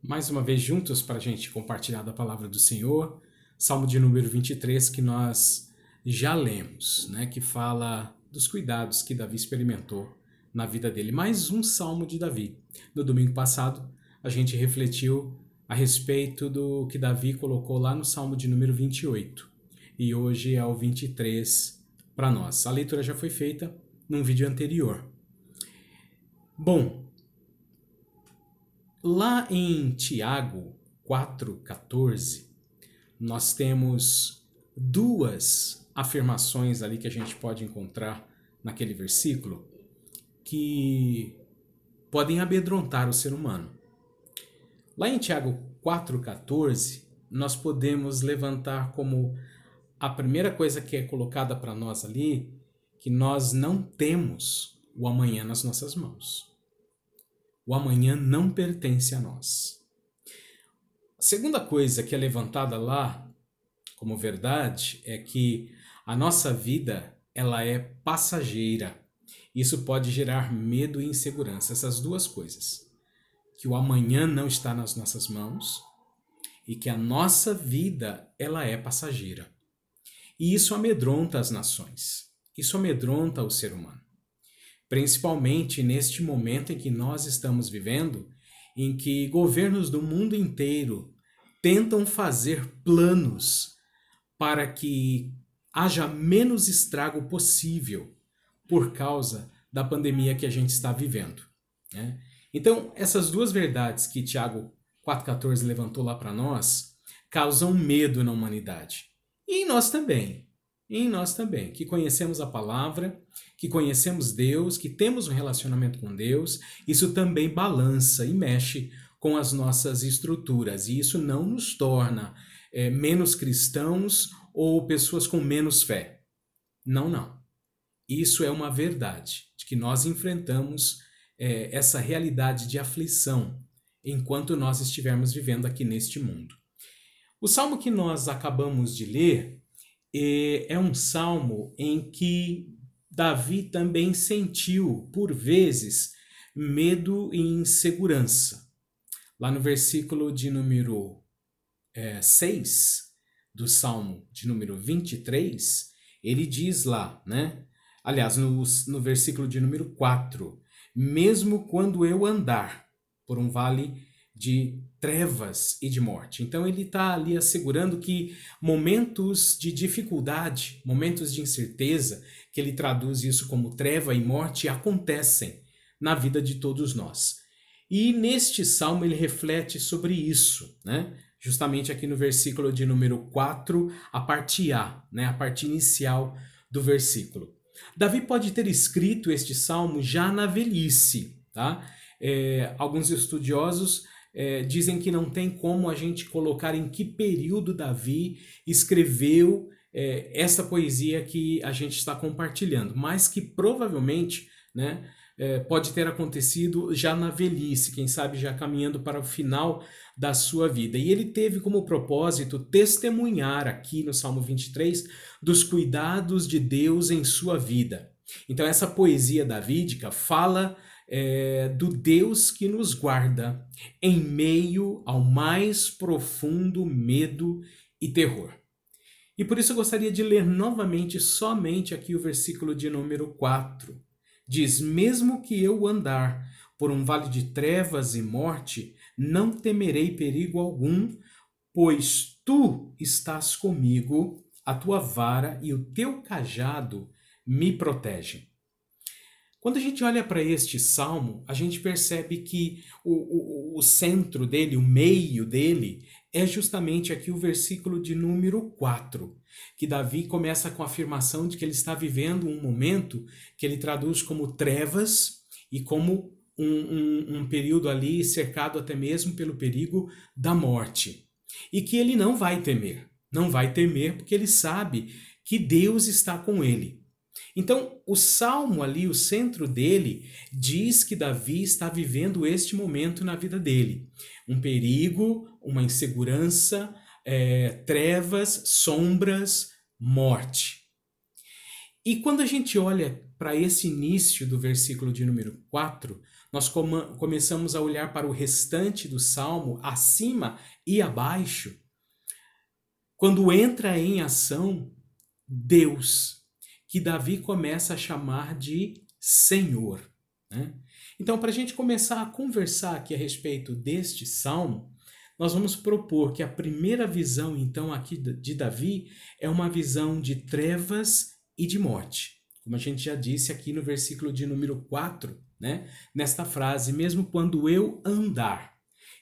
Mais uma vez juntos para a gente compartilhar da palavra do Senhor, Salmo de número 23 que nós já lemos, né, que fala dos cuidados que Davi experimentou na vida dele. Mais um Salmo de Davi. No domingo passado, a gente refletiu a respeito do que Davi colocou lá no Salmo de número 28. E hoje é o 23 para nós. A leitura já foi feita num vídeo anterior. Bom, lá em Tiago 4,14, nós temos duas afirmações ali que a gente pode encontrar naquele versículo que podem amedrontar o ser humano. Lá em Tiago 4,14, nós podemos levantar como a primeira coisa que é colocada para nós ali, que nós não temos o amanhã nas nossas mãos. O amanhã não pertence a nós. A segunda coisa que é levantada lá como verdade é que a nossa vida ela é passageira. Isso pode gerar medo e insegurança, essas duas coisas. Que o amanhã não está nas nossas mãos e que a nossa vida ela é passageira. E isso amedronta as nações. Isso amedronta o ser humano. Principalmente neste momento em que nós estamos vivendo, em que governos do mundo inteiro tentam fazer planos para que haja menos estrago possível por causa da pandemia que a gente está vivendo, né? Então, essas duas verdades que Tiago 4,14 levantou lá para nós causam medo na humanidade. E em nós também. Em nós também, que conhecemos a palavra, que conhecemos Deus, que temos um relacionamento com Deus, isso também balança e mexe com as nossas estruturas. E isso não nos torna menos cristãos ou pessoas com menos fé. Não, não. Isso é uma verdade, de que nós enfrentamos essa realidade de aflição enquanto nós estivermos vivendo aqui neste mundo. O salmo que nós acabamos de ler é um salmo em que Davi também sentiu, por vezes, medo e insegurança. Lá no versículo de número 6 do salmo de número 23, ele diz lá, né? Aliás, no versículo de número 4, mesmo quando eu andar por um vale de trevas e de morte. Então ele está ali assegurando que momentos de dificuldade, momentos de incerteza, que ele traduz isso como treva e morte, acontecem na vida de todos nós. E neste salmo ele reflete sobre isso, né? Justamente aqui no versículo de número 4, a parte A, né? A parte inicial do versículo. Davi pode ter escrito este salmo já na velhice, tá? Alguns estudiosos dizem que não tem como a gente colocar em que período Davi escreveu essa poesia que a gente está compartilhando, mas que provavelmente, né, pode ter acontecido já na velhice, quem sabe já caminhando para o final da sua vida. E ele teve como propósito testemunhar aqui no Salmo 23 dos cuidados de Deus em sua vida. Então essa poesia davídica fala do Deus que nos guarda em meio ao mais profundo medo e terror. E por isso eu gostaria de ler novamente somente aqui o versículo de número 4. Diz, mesmo que eu andar por um vale de trevas e morte, não temerei perigo algum, pois tu estás comigo, a tua vara e o teu cajado me protegem. Quando a gente olha para este salmo, a gente percebe que o centro dele, o meio dele, é justamente aqui o versículo de número 4, que Davi começa com a afirmação de que ele está vivendo um momento que ele traduz como trevas e como um período ali cercado até mesmo pelo perigo da morte. E que ele não vai temer porque ele sabe que Deus está com ele. Então, o salmo ali, o centro dele, diz que Davi está vivendo este momento na vida dele. Um perigo, uma insegurança, trevas, sombras, morte. E quando a gente olha para esse início do versículo de número 4, nós começamos a olhar para o restante do salmo, acima e abaixo, quando entra em ação Deus, que Davi começa a chamar de Senhor, né? Então, para a gente começar a conversar aqui a respeito deste salmo, nós vamos propor que a primeira visão, então, aqui de Davi é uma visão de trevas e de morte. Como a gente já disse aqui no versículo de número 4, né? Nesta frase, mesmo quando eu andar.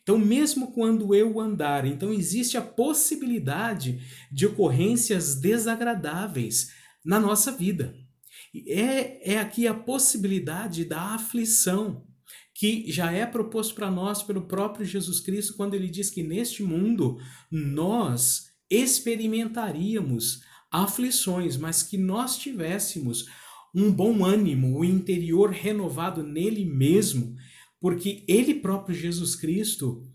Então, mesmo quando eu andar, então existe a possibilidade de ocorrências desagradáveis na nossa vida. É aqui a possibilidade da aflição, que já é proposto para nós pelo próprio Jesus Cristo, quando ele diz que neste mundo nós experimentaríamos aflições, mas que nós tivéssemos um bom ânimo, o interior renovado nele mesmo, porque ele próprio, Jesus Cristo,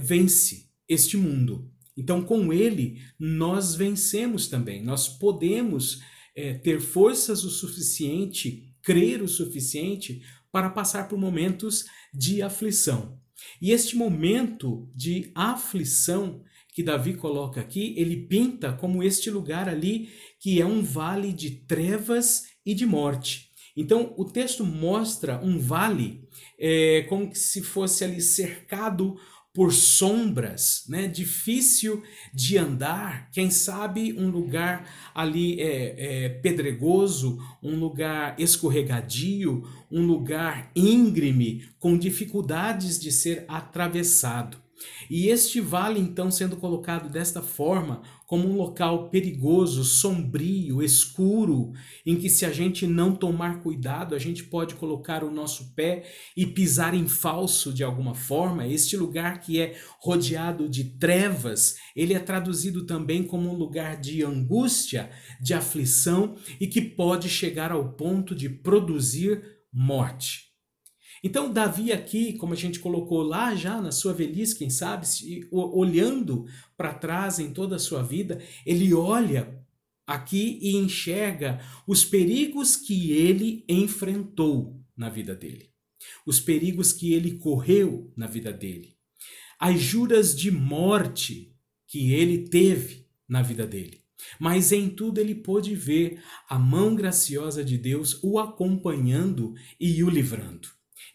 vence este mundo. Então, com ele, nós vencemos também. Nós podemos ter forças o suficiente, crer o suficiente para passar por momentos de aflição. E este momento de aflição que Davi coloca aqui, ele pinta como este lugar ali que é um vale de trevas e de morte. Então, o texto mostra um vale como se fosse ali cercado por sombras, né? Difícil de andar, quem sabe um lugar ali pedregoso, um lugar escorregadio, um lugar íngreme, com dificuldades de ser atravessado. E este vale, então, sendo colocado desta forma, como um local perigoso, sombrio, escuro, em que, se a gente não tomar cuidado, a gente pode colocar o nosso pé e pisar em falso de alguma forma. Este lugar que é rodeado de trevas, ele é traduzido também como um lugar de angústia, de aflição, e que pode chegar ao ponto de produzir morte. Então, Davi aqui, como a gente colocou lá já na sua velhice, quem sabe, olhando para trás em toda a sua vida, ele olha aqui e enxerga os perigos que ele enfrentou na vida dele, os perigos que ele correu na vida dele, as juras de morte que ele teve na vida dele. Mas em tudo ele pôde ver a mão graciosa de Deus o acompanhando e o livrando.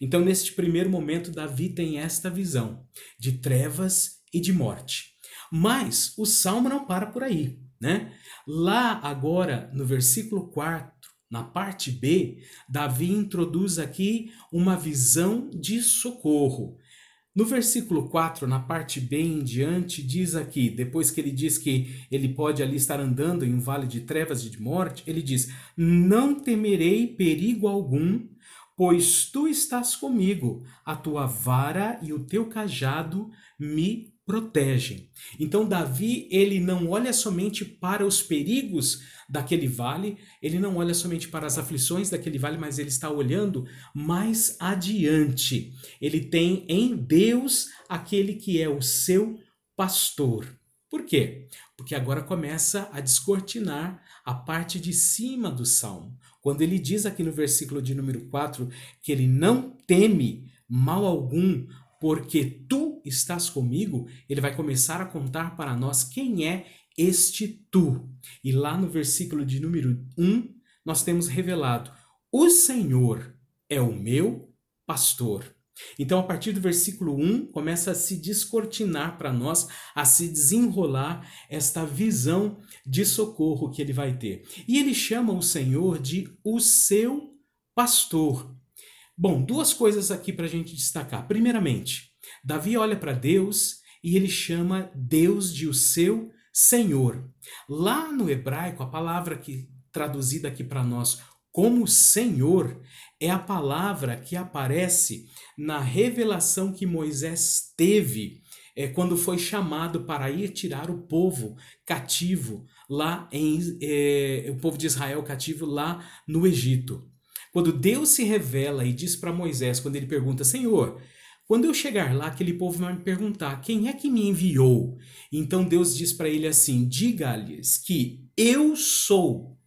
Então, neste primeiro momento, Davi tem esta visão de trevas e de morte. Mas o salmo não para por aí, né? Lá agora, no versículo 4, na parte B, Davi introduz aqui uma visão de socorro. No versículo 4, na parte B em diante, diz aqui, depois que ele diz que ele pode ali estar andando em um vale de trevas e de morte, ele diz: não temerei perigo algum, pois tu estás comigo, a tua vara e o teu cajado me protegem. Então Davi, ele não olha somente para os perigos daquele vale, ele não olha somente para as aflições daquele vale, mas ele está olhando mais adiante. Ele tem em Deus aquele que é o seu pastor. Por quê? Porque agora começa a descortinar a parte de cima do salmo. Quando ele diz aqui no versículo de número 4 que ele não teme mal algum, porque tu estás comigo, ele vai começar a contar para nós quem é este tu. E lá no versículo de número 1, nós temos revelado: o Senhor é o meu pastor. Então, a partir do versículo 1, começa a se descortinar para nós, a se desenrolar esta visão de socorro que ele vai ter. E ele chama o Senhor de o seu pastor. Bom, duas coisas aqui para a gente destacar. Primeiramente, Davi olha para Deus e ele chama Deus de o seu Senhor. Lá no hebraico, a palavra que traduzida aqui para nós como Senhor é a palavra que aparece na revelação que Moisés teve quando foi chamado para ir tirar o povo cativo lá o povo de Israel cativo lá no Egito. Quando Deus se revela e diz para Moisés, quando ele pergunta: Senhor, quando eu chegar lá, aquele povo vai me perguntar: quem é que me enviou? Então Deus diz para ele assim: diga-lhes que eu sou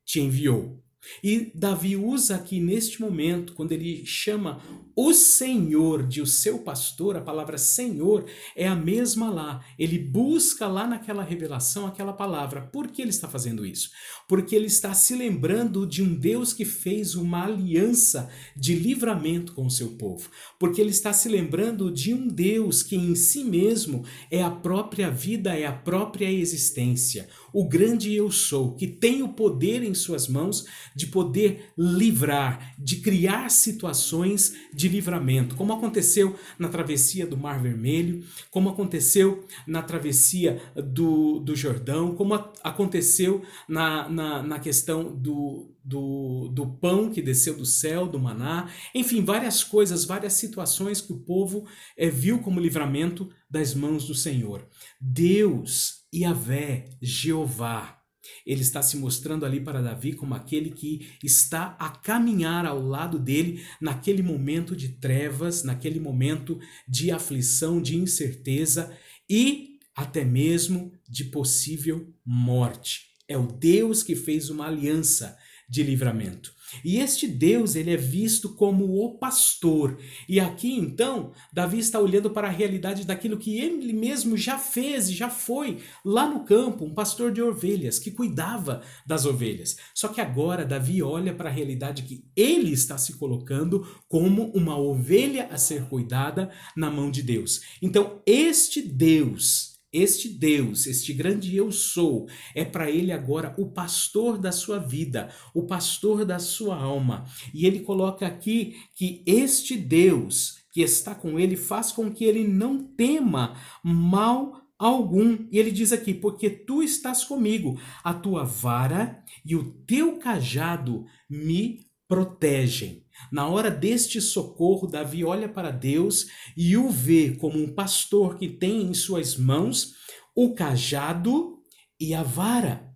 te enviou. E Davi usa aqui neste momento, quando ele chama o Senhor de o seu pastor, a palavra Senhor é a mesma lá. Ele busca lá naquela revelação aquela palavra. Por que ele está fazendo isso? Porque ele está se lembrando de um Deus que fez uma aliança de livramento com o seu povo. Porque ele está se lembrando de um Deus que em si mesmo é a própria vida, é a própria existência. O grande eu sou, que tem o poder em suas mãos de poder livrar, de criar situações de livramento, como aconteceu na travessia do Mar Vermelho, como aconteceu na travessia do Jordão, como aconteceu na questão do pão que desceu do céu, do maná, enfim, várias coisas, várias situações que o povo viu como livramento das mãos do Senhor. Deus, Yahvé, Jeová, ele está se mostrando ali para Davi como aquele que está a caminhar ao lado dele naquele momento de trevas, naquele momento de aflição, de incerteza e até mesmo de possível morte. É o Deus que fez uma aliança de livramento. E este Deus, ele é visto como o pastor. E aqui, então, Davi está olhando para a realidade daquilo que ele mesmo já fez e já foi lá no campo, um pastor de ovelhas, que cuidava das ovelhas. Só que agora Davi olha para a realidade que ele está se colocando como uma ovelha a ser cuidada na mão de Deus. Então, este Deus, este grande eu sou, é para ele agora o pastor da sua vida, o pastor da sua alma. E ele coloca aqui que este Deus que está com ele faz com que ele não tema mal algum. E ele diz aqui, porque tu estás comigo, a tua vara e o teu cajado me protegem. Na hora deste socorro, Davi olha para Deus e o vê como um pastor que tem em suas mãos o cajado e a vara.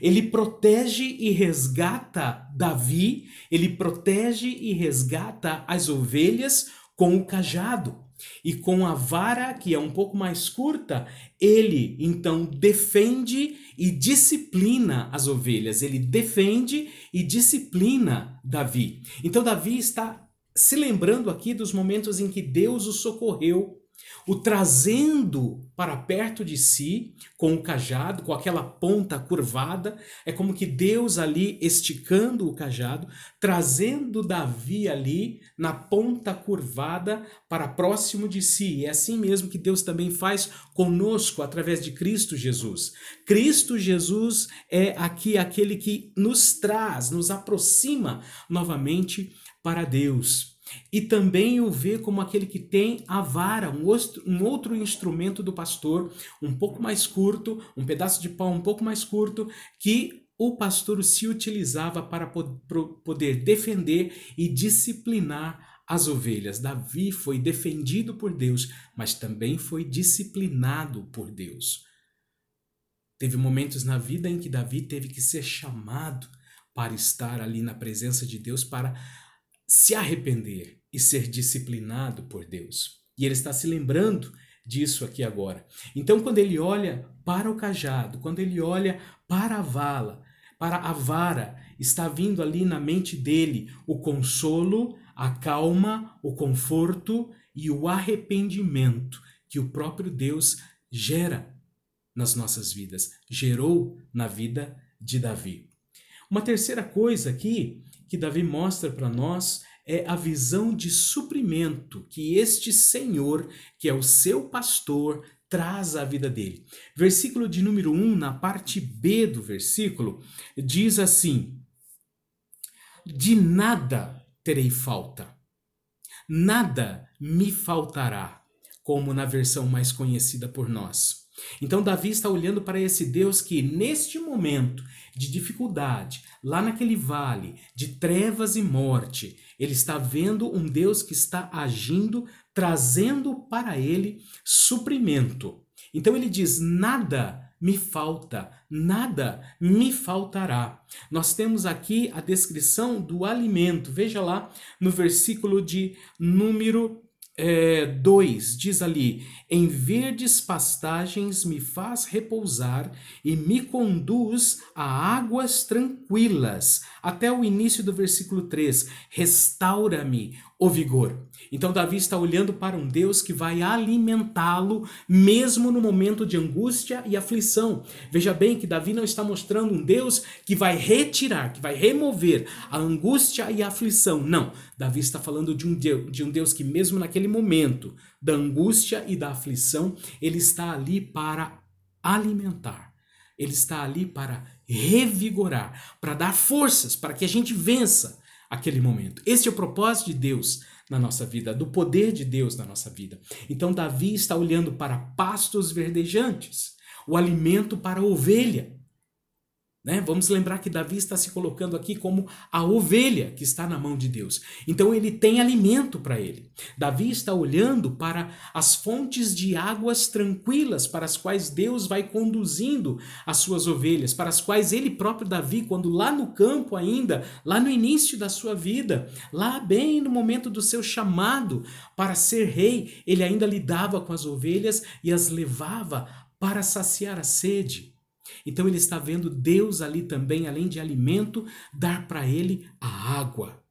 Ele protege e resgata Davi, ele protege e resgata as ovelhas com o cajado. E com a vara, que é um pouco mais curta, ele então defende e disciplina as ovelhas. Ele defende e disciplina Davi. Então Davi está se lembrando aqui dos momentos em que Deus o socorreu, o trazendo para perto de si com o cajado, com aquela ponta curvada. É como que Deus ali esticando o cajado, trazendo Davi ali na ponta curvada para próximo de si. É assim mesmo que Deus também faz conosco através de Cristo Jesus. Cristo Jesus é aqui aquele que nos traz, nos aproxima novamente para Deus. E também o vê como aquele que tem a vara, um outro instrumento do pastor, um pouco mais curto, um pedaço de pau um pouco mais curto, que o pastor se utilizava para poder defender e disciplinar as ovelhas. Davi foi defendido por Deus, mas também foi disciplinado por Deus. Teve momentos na vida em que Davi teve que ser chamado para estar ali na presença de Deus, para se arrepender e ser disciplinado por Deus. E ele está se lembrando disso aqui agora. Então, quando ele olha para o cajado, quando ele olha para a vara, está vindo ali na mente dele o consolo, a calma, o conforto e o arrependimento que o próprio Deus gera nas nossas vidas, gerou na vida de Davi. Uma terceira coisa aqui que Davi mostra para nós é a visão de suprimento que este Senhor, que é o seu pastor, traz à vida dele. Versículo de número 1, na parte B do versículo, diz assim: de nada terei falta, nada me faltará, como na versão mais conhecida por nós. Então Davi está olhando para esse Deus que neste momento de dificuldade, lá naquele vale de trevas e morte, ele está vendo um Deus que está agindo, trazendo para ele suprimento. Então ele diz: nada me falta, nada me faltará. Nós temos aqui a descrição do alimento. Veja lá no versículo de número 2 diz ali: em verdes pastagens me faz repousar e me conduz a águas tranquilas. Até o início do versículo 3: restaura-me o vigor. Então Davi está olhando para um Deus que vai alimentá-lo mesmo no momento de angústia e aflição. Veja bem que Davi não está mostrando um Deus que vai retirar, que vai remover a angústia e a aflição. Não, Davi está falando de um Deus que mesmo naquele momento da angústia e da aflição, ele está ali para alimentar. Ele está ali para revigorar, para dar forças, para que a gente vença aquele momento. Esse é o propósito de Deus na nossa vida, do poder de Deus na nossa vida. Então Davi está olhando para pastos verdejantes, o alimento para a ovelha. Vamos lembrar que Davi está se colocando aqui como a ovelha que está na mão de Deus. Então ele tem alimento para ele. Davi está olhando para as fontes de águas tranquilas para as quais Deus vai conduzindo as suas ovelhas, para as quais ele próprio Davi, quando lá no campo ainda, lá no início da sua vida, lá bem no momento do seu chamado para ser rei, ele ainda lidava com as ovelhas e as levava para saciar a sede. Então ele está vendo Deus ali também, além de alimento, dar para ele a água.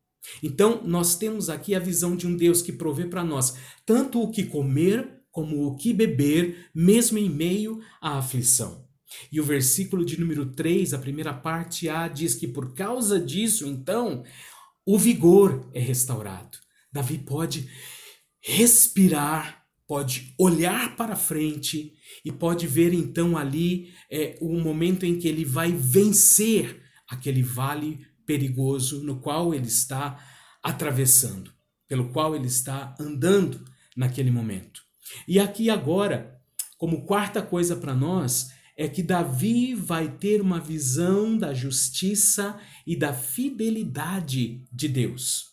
Então nós temos aqui a visão de um Deus que provê para nós tanto o que comer como o que beber, mesmo em meio à aflição. E o versículo de número 3, a primeira parte A, diz que por causa disso, então, o vigor é restaurado. Davi pode respirar, pode olhar para frente e pode ver então ali o momento em que ele vai vencer aquele vale perigoso no qual ele está atravessando, pelo qual ele está andando naquele momento. E aqui agora, como quarta coisa para nós, é que Davi vai ter uma visão da justiça e da fidelidade de Deus.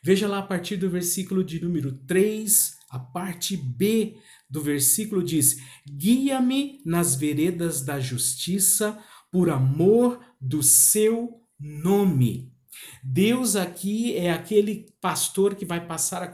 Veja lá a partir do versículo de número 3, a parte B do versículo diz: guia-me nas veredas da justiça por amor do seu nome. Deus aqui é aquele pastor que vai passar a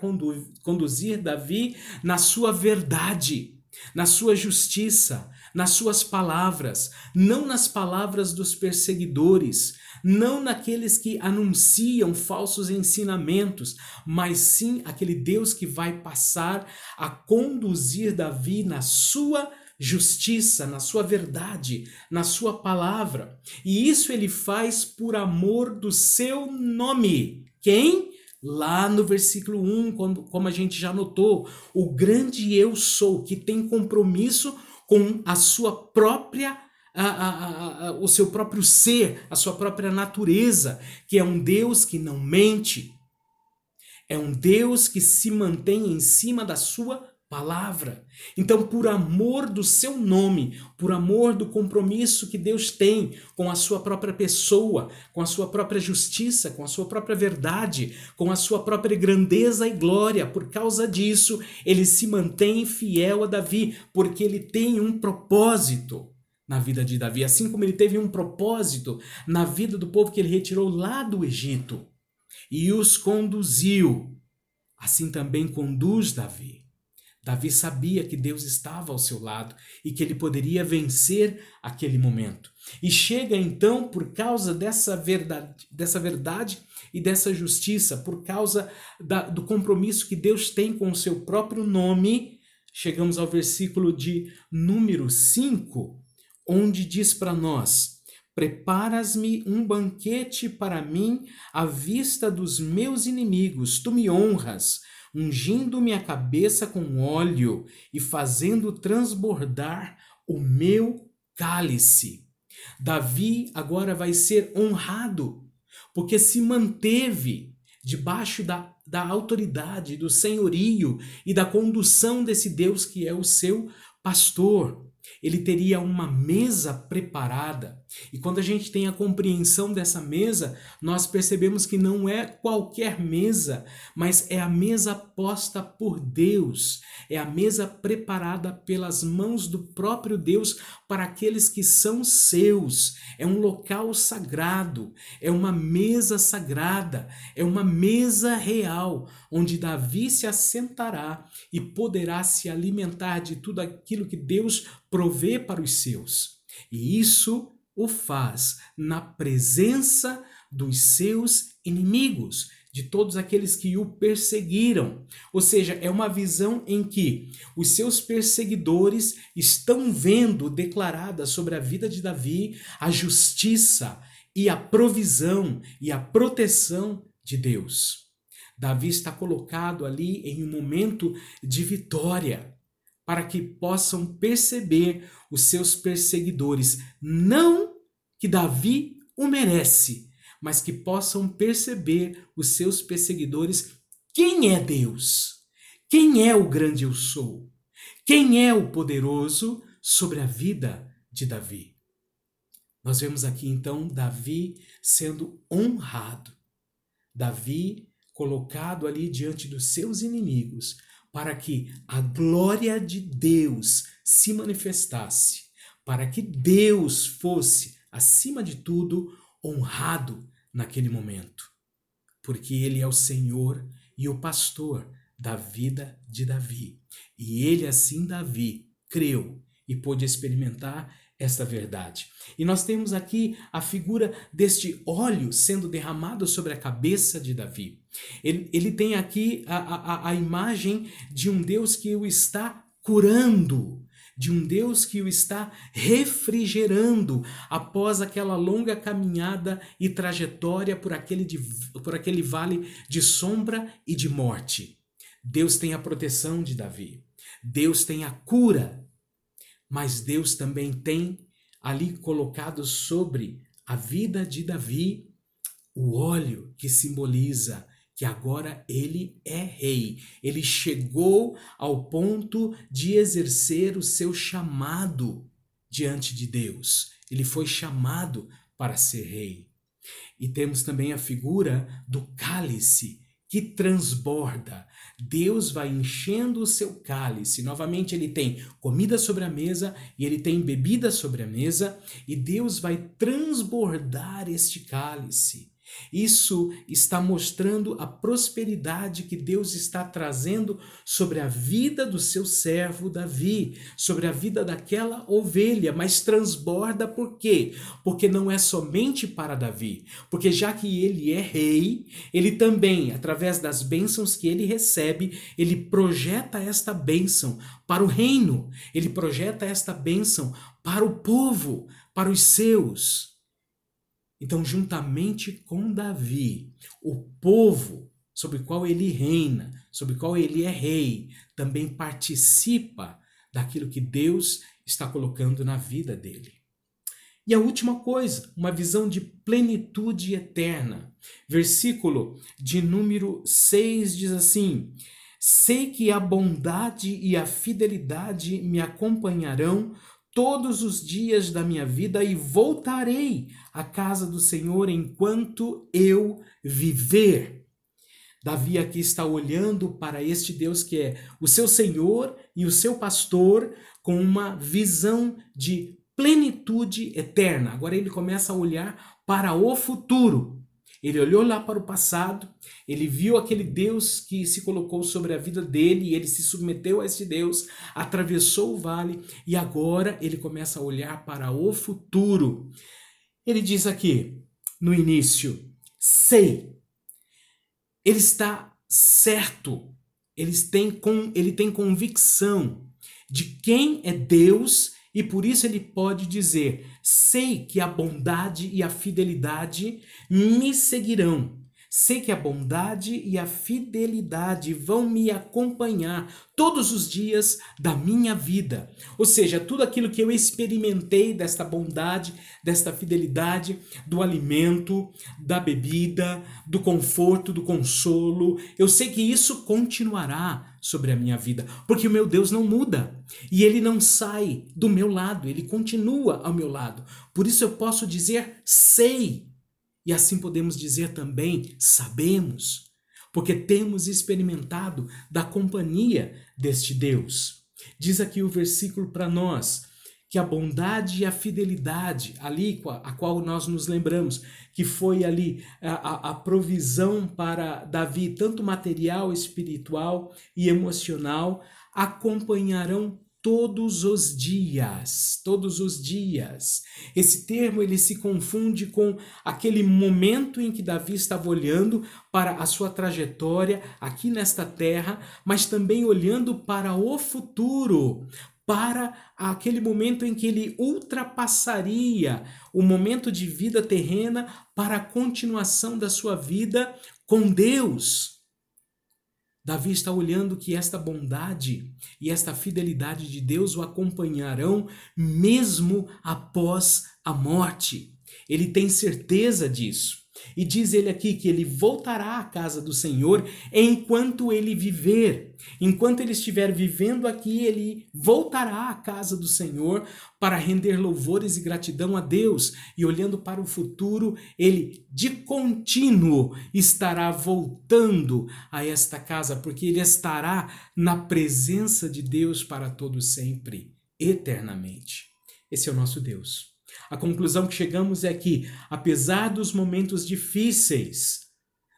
conduzir Davi na sua verdade, na sua justiça, nas suas palavras, não nas palavras dos perseguidores, não naqueles que anunciam falsos ensinamentos, mas sim aquele Deus que vai passar a conduzir Davi na sua justiça, na sua verdade, na sua palavra. E isso ele faz por amor do seu nome. Quem? Lá no versículo 1, como a gente já notou, o grande eu sou, que tem compromisso com a sua própria o seu próprio ser, a sua própria natureza, que é um Deus que não mente, é um Deus que se mantém em cima da sua palavra. Então, por amor do seu nome, por amor do compromisso que Deus tem com a sua própria pessoa, com a sua própria justiça, com a sua própria verdade, com a sua própria grandeza e glória, por causa disso, ele se mantém fiel a Davi, porque ele tem um propósito na vida de Davi, assim como ele teve um propósito na vida do povo que ele retirou lá do Egito e os conduziu. Assim também conduz Davi. Davi sabia que Deus estava ao seu lado e que ele poderia vencer aquele momento. E chega então, por causa dessa verdade e dessa justiça, por causa do compromisso que Deus tem com o seu próprio nome, chegamos ao versículo de número 5, onde diz para nós: preparas-me um banquete para mim à vista dos meus inimigos, tu me honras, ungindo minha cabeça com óleo e fazendo transbordar o meu cálice. Davi agora vai ser honrado, porque se manteve debaixo da autoridade, do senhorio e da condução desse Deus que é o seu pastor. Ele teria uma mesa preparada. E quando a gente tem a compreensão dessa mesa, nós percebemos que não é qualquer mesa, mas é a mesa posta por Deus. É a mesa preparada pelas mãos do próprio Deus para aqueles que são seus. É um local sagrado, é uma mesa sagrada, é uma mesa real, onde Davi se assentará e poderá se alimentar de tudo aquilo que Deus provê para os seus. E isso o faz na presença dos seus inimigos, de todos aqueles que o perseguiram. Ou seja, é uma visão em que os seus perseguidores estão vendo declarada sobre a vida de Davi a justiça e a provisão e a proteção de Deus. Davi está colocado ali em um momento de vitória, para que possam perceber os seus perseguidores, não que Davi o merece, mas que possam perceber os seus perseguidores quem é Deus, quem é o grande eu sou, quem é o poderoso sobre a vida de Davi. Nós vemos aqui então Davi sendo honrado, Davi colocado ali diante dos seus inimigos, para que a glória de Deus se manifestasse, para que Deus fosse, acima de tudo, honrado naquele momento. Porque Ele é o Senhor e o pastor da vida de Davi. E ele, assim, Davi, creu e pôde experimentar esta verdade. E nós temos aqui a figura deste óleo sendo derramado sobre a cabeça de Davi. Ele tem aqui a imagem de um Deus que o está curando, de um Deus que o está refrigerando após aquela longa caminhada e trajetória por aquele vale de sombra e de morte. Deus tem a proteção de Davi, Deus tem a cura, mas Deus também tem ali colocado sobre a vida de Davi o óleo que simboliza que agora ele é rei. Ele chegou ao ponto de exercer o seu chamado diante de Deus. Ele foi chamado para ser rei. E temos também a figura do cálice que transborda. Deus vai enchendo o seu cálice. Novamente ele tem comida sobre a mesa e ele tem bebida sobre a mesa, e Deus vai transbordar este cálice. Isso está mostrando a prosperidade que Deus está trazendo sobre a vida do seu servo Davi, sobre a vida daquela ovelha, mas transborda por quê? Porque não é somente para Davi, porque já que ele é rei, ele também, através das bênçãos que ele recebe, ele projeta esta bênção para o reino, ele projeta esta bênção para o povo, para os seus. Então, juntamente com Davi, o povo sobre o qual ele reina, sobre o qual ele é rei, também participa daquilo que Deus está colocando na vida dele. E a última coisa, uma visão de plenitude eterna. Versículo de número 6 diz assim: sei que a bondade e a fidelidade me acompanharão todos os dias da minha vida e voltarei à casa do Senhor enquanto eu viver. Davi aqui está olhando para este Deus que é o seu Senhor e o seu pastor, com uma visão de plenitude eterna. Agora ele começa a olhar para o futuro. Ele olhou lá para o passado, ele viu aquele Deus que se colocou sobre a vida dele e ele se submeteu a esse Deus, atravessou o vale e agora ele começa a olhar para o futuro. Ele diz aqui, no início, sei. Ele está certo, ele tem convicção de quem é Deus. E por isso ele pode dizer, sei que a bondade e a fidelidade me seguirão. Sei que a bondade e a fidelidade vão me acompanhar todos os dias da minha vida. Ou seja, tudo aquilo que eu experimentei desta bondade, desta fidelidade, do alimento, da bebida, do conforto, do consolo, eu sei que isso continuará sobre a minha vida, porque o meu Deus não muda e ele não sai do meu lado, ele continua ao meu lado. Por isso eu posso dizer sei. E assim podemos dizer também, sabemos, porque temos experimentado da companhia deste Deus. Diz aqui o versículo para nós que a bondade e a fidelidade, ali a qual nós nos lembramos, que foi ali a provisão para Davi, tanto material, espiritual e emocional, acompanharão todos os dias, todos os dias. Esse termo ele se confunde com aquele momento em que Davi estava olhando para a sua trajetória aqui nesta terra, mas também olhando para o futuro, para aquele momento em que ele ultrapassaria o momento de vida terrena para a continuação da sua vida com Deus. Davi está olhando que esta bondade e esta fidelidade de Deus o acompanharão mesmo após a morte. Ele tem certeza disso. E diz ele aqui que ele voltará à casa do Senhor enquanto ele viver. Enquanto ele estiver vivendo aqui, ele voltará à casa do Senhor para render louvores e gratidão a Deus. E olhando para o futuro, ele de contínuo estará voltando a esta casa, porque ele estará na presença de Deus para todo sempre, eternamente. Esse é o nosso Deus. A conclusão que chegamos é que, apesar dos momentos difíceis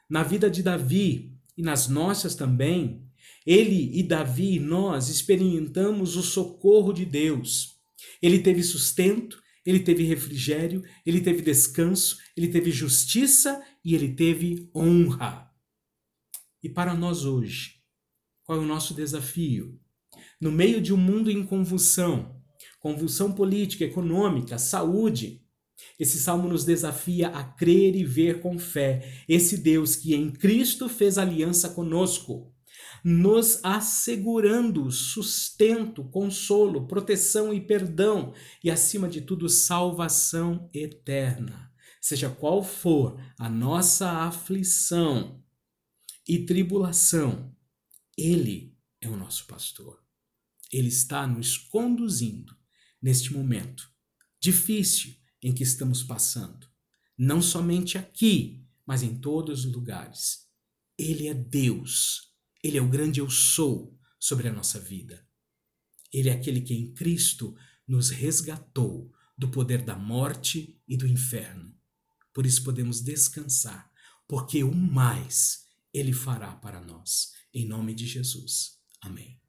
na vida de Davi e nas nossas também, ele e Davi e nós experimentamos o socorro de Deus. Ele teve sustento, ele teve refrigério, ele teve descanso, ele teve justiça e ele teve honra. E para nós hoje, qual é o nosso desafio? No meio de um mundo em convulsão política, econômica, saúde. Esse salmo nos desafia a crer e ver com fé esse Deus que em Cristo fez aliança conosco, nos assegurando sustento, consolo, proteção e perdão e, acima de tudo, salvação eterna. Seja qual for a nossa aflição e tribulação, Ele é o nosso pastor. Ele está nos conduzindo neste momento difícil em que estamos passando, não somente aqui, mas em todos os lugares. Ele é Deus, Ele é o grande eu sou sobre a nossa vida. Ele é aquele que em Cristo nos resgatou do poder da morte e do inferno. Por isso podemos descansar, porque o mais Ele fará para nós. Em nome de Jesus. Amém.